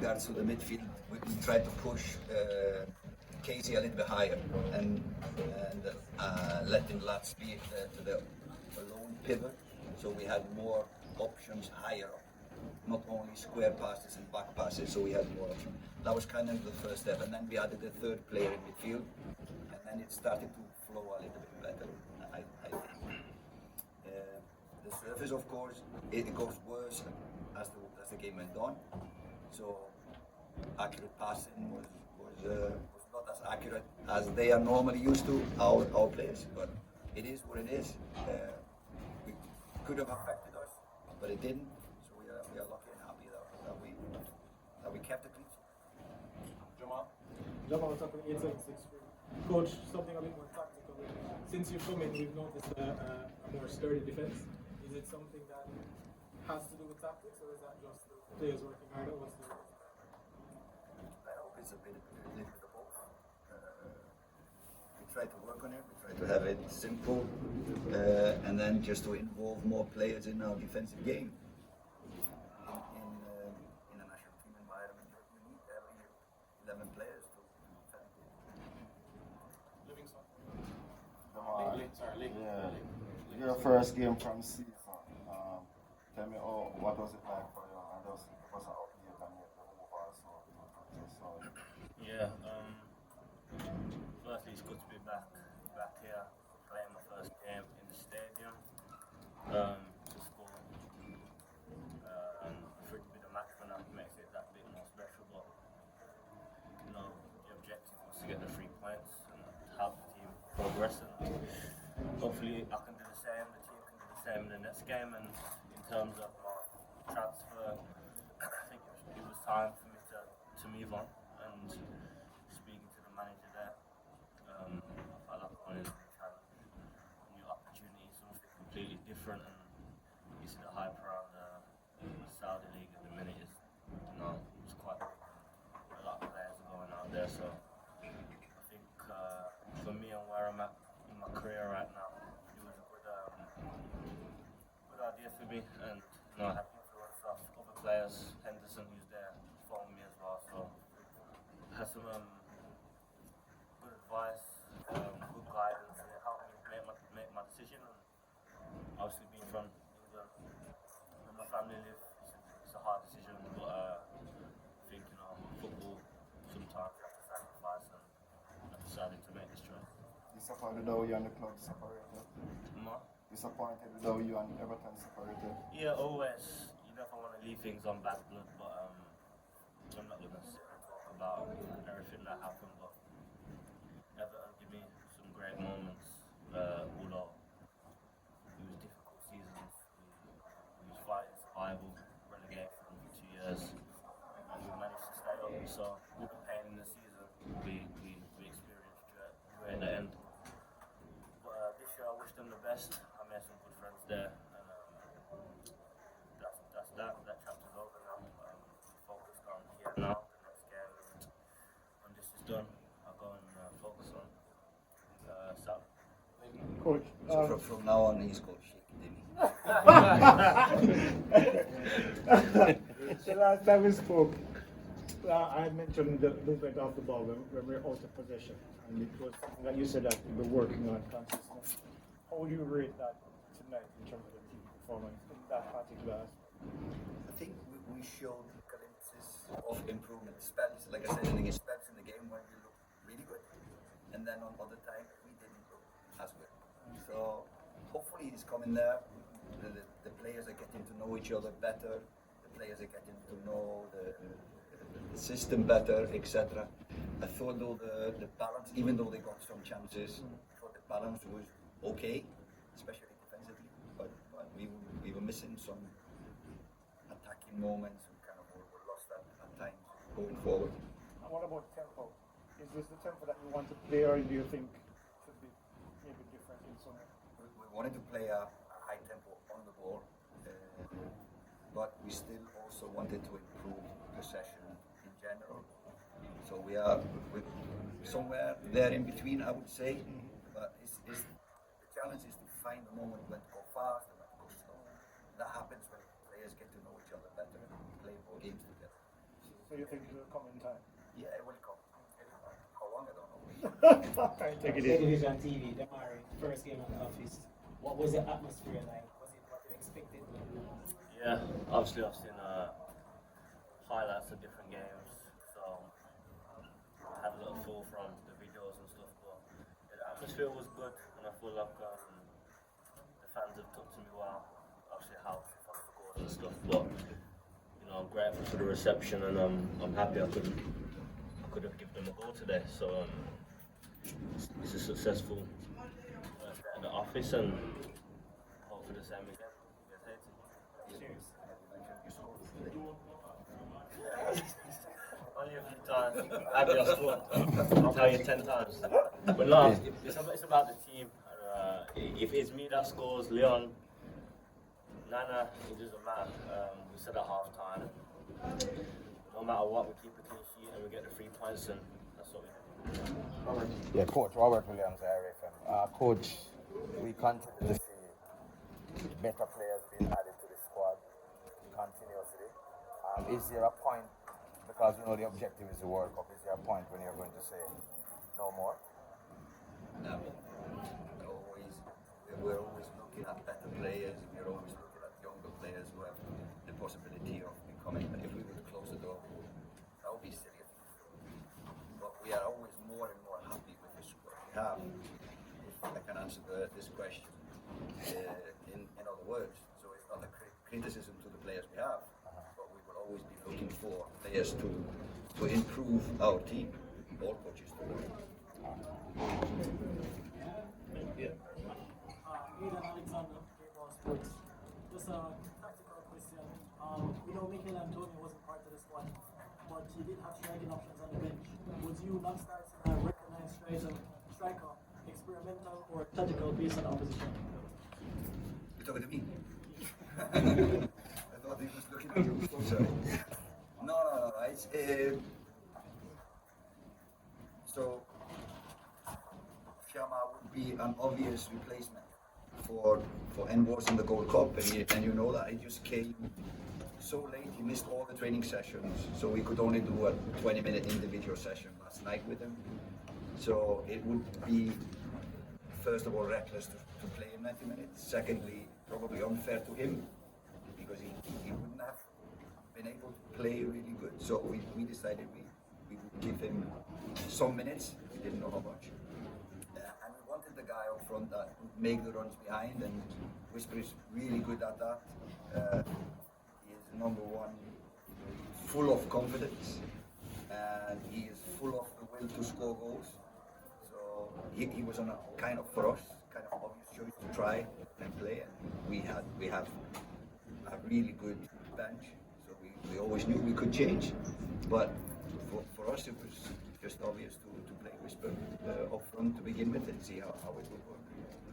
regards to the midfield, we tried to push Casey a little bit higher and letting Lats be to the lone pivot, so we had more options higher up, not only square passes and back passes, so we had more options. That was kind of the first step, and then we added a third player in midfield, and then it started to flow a little bit better, I think. The surface, of course, it goes worse as the game went on, so accurate passing was not as accurate as they are normally used to, our players, but it is what it is. It could have affected us, but it didn't, so we are lucky and happy that we kept the clean sheet. Jamal was talking 876. Coach, something a bit more tactical. Since you've come in, we've noticed a more sturdy defense. Is it something that has to do with tactics, or is that just the players working harder? What's the I hope it's a little bit of both. We try to work on it, we try to have it simple, and then just to involve more players in our defensive game. In a national team environment, you need every 11 players to defend. Livingston? Your first game from season. Tell me, what was it like for you? And was an update and you move also. Yeah. Firstly, it's good to be back here, playing my first game in the stadium. To score. For it to be the match winner makes it that bit more special. But the objective was to get the 3 points and help the team progress. And hopefully, I can do the same. The team can do the same in the next game. And in terms of my transfer, I think it was time for me to move on. And speaking to the manager there, I like going in and challenge, new opportunity, something completely different. And you see the hype around the Saudi League at the minute is, it's quite big. A lot of players are going out there, so I think for me and where I'm at in my career right now, it was a good idea for me, and I have influence off other players. Henderson, who's there, following me as well, so has some good advice, good guidance, and it helped me make my decision. And obviously, being from England, where my family live, it's a hard decision, but I think football sometimes you have to sacrifice, and I decided to make this choice. Disappointed though you and the club separated? Disappointed though you and Everton separated? Yeah, always. You never want to leave things on bad blood, but I'm not going to sit and talk about everything that happened, but Everton gave me some great moments, although it was difficult seasons. We was fighting survival, relegation for 2 years, and we managed to stay up, so with the pain in the season, we experienced joy at the end. But this year I wish them the best. I made some good friends there, and that chapter's over now. Focused on here now, the next game, and when this is done, I'll go and focus on South. Coach? So from now on, he's called Shaky Dimmy. The last time we spoke, I had mentioned the movement of the ball when we're out of possession, and it was something that you said that you were working on consistently. How would you rate that tonight in terms of the team performance in that particular aspect? I think we showed glimpses of improvement, spells, like I said, in the game when we looked really good, and then on other times we didn't look as good. So hopefully it's coming there. The players are getting to know each other better. The players are getting to know the system better, etc. I thought though the balance, even though they got some chances, I thought the balance was okay, especially defensively. But we were missing some attacking moments. We kind of were lost at times going forward. And what about tempo? Is this the tempo that you want to play, or do you think should be maybe different in some way? We wanted to play a high tempo on the ball, but we still also wanted to improve possession in general. So we are somewhere there in between, I would say. But the challenge is to find the moment when to go fast and when to go slow. That happens when players get to know each other better and play more games together. So you think it will come in time? Yeah, it will come. How long, I don't know. Take it easy. Television TV, Damari, first game at the office. What was the atmosphere like? Was it what you expected? Yeah, obviously I've seen highlights of different games, so I had a little feel from the videos and stuff, but the atmosphere was good, and I feel like the fans have took to me well. Obviously helped if I scored and stuff, but you know, I'm grateful for the reception, and I'm happy I could have given them a goal today. So it's a successful first day at the office, and hope for the same again. Get hated. Cheers. Only a few times. Maybe I'll score. I'll tell you 10 times. But no, it's about the team. If it's me that scores, Leon, Nana, it doesn't matter. We said at half time, no matter what, we keep a clean sheet and we get the 3 points, and that's what we do. Yeah, Coach Robert Williams, RFM. Coach, we continue to see better players being added to the squad continuously. Is there a point, because you know the objective is the World Cup, is there a point when you're going to say no more? I mean, we're always looking at better players. We're always looking at younger players who have the possibility of becoming. If we would close the door, that would be silly. But we are always more and more happy with the squad we have. If I can answer this question in other words, so it's not a criticism to the players we have, but we will always be looking for players to improve our team. All coaches do. Yeah. Hiemir Hallgrimsson, Baseball Sports. Just a tactical question. We know Mikel Antonio wasn't part of the squad, but he did have striking options on the bench. Would you not start a recognized striker, experimental or tactical based on opposition? You're talking to me? I thought he was looking at you. Sorry. No. It's, so, Shama would be an obvious replacement for Envors in the Gold Cup, and you know that he just came so late. He missed all the training sessions, so we could only do a 20-minute individual session last night with him. So it would be, first of all, reckless to play him 90 minutes. Secondly, probably unfair to him, because he wouldn't have been able to play really good. So we decided we would give him some minutes. We didn't know how much. And we wanted the guy up front that would make the runs behind, and Whisper is really good at that. He is number one, full of confidence, and he is full of the will to score goals. So he was on a kind of, for us, kind of obvious choice to try and play, and we have a really good bench, so we always knew we could change, but for us it was just obvious to play Whisper up front to begin with and see how it would work.